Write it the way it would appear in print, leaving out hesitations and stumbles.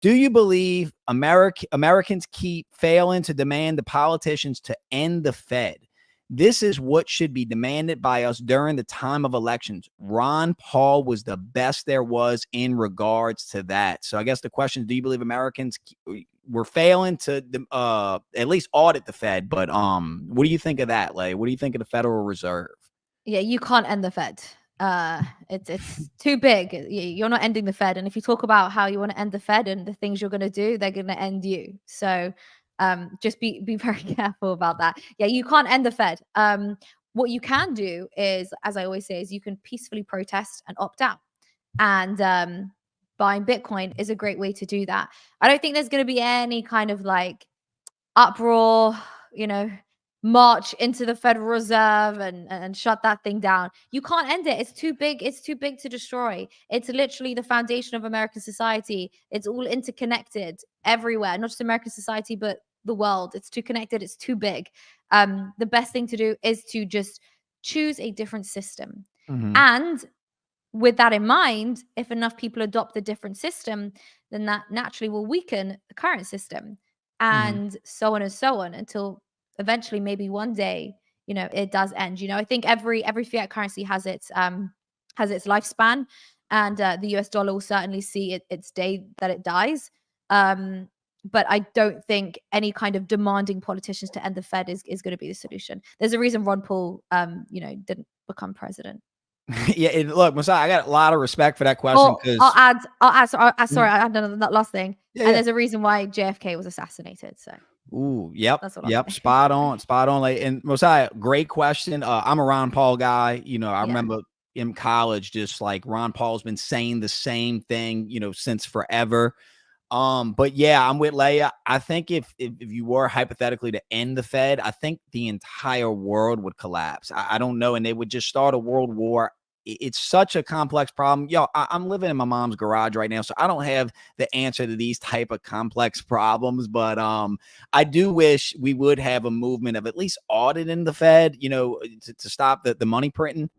Do you believe Americans keep failing to demand the politicians to end the Fed? This is what should be demanded by us during the time of elections. Ron Paul was the best there was in regards to that. So I guess the question is, do you believe Americans were failing to at least audit the Fed? But what do you think of that, Lay? What do you think of the Federal Reserve? Yeah, you can't end the Fed. It's too big. You're not ending the Fed. And if you talk about how you want to end the Fed and the things you're going to do, they're going to end you. So just be very careful about that. Yeah, you can't end the Fed. What you can do is, as I always say, is you can peacefully protest and opt out. And buying Bitcoin is a great way to do that. I don't think there's going to be any kind of like uproar, march into the Federal Reserve and shut that thing down. You can't end it. It's too big. It's too big to destroy. It's literally the foundation of American society. It's all interconnected everywhere, not just American society, but the world. It's too connected. It's too big. The best thing to do is to just choose a different system. Mm-hmm. And with that in mind, if enough people adopt a different system, then that naturally will weaken the current system, and so on until eventually, maybe one day, it does end. I think every fiat currency has its lifespan, and the US dollar will certainly see its day that it dies. But I don't think any kind of demanding politicians to end the Fed is going to be the solution. There's a reason Ron Paul, didn't become president. Yeah, look, Messiah, I got a lot of respect for that question. I'll add. Sorry, I had that last thing. Yeah, and there's a reason why JFK was assassinated. So. Ooh, yep, That's what yep, spot on. Like, and Messiah, great question. I'm a Ron Paul guy. I remember in college, just like Ron Paul's been saying the same thing, since forever. But yeah, I'm with Leia. I think if you were hypothetically to end the Fed, I think the entire world would collapse. I don't know, and they would just start a world war. It's such a complex problem. I'm living in my mom's garage right now, so I don't have the answer to these type of complex problems. But I do wish we would have a movement of at least auditing the Fed, to stop the money printing.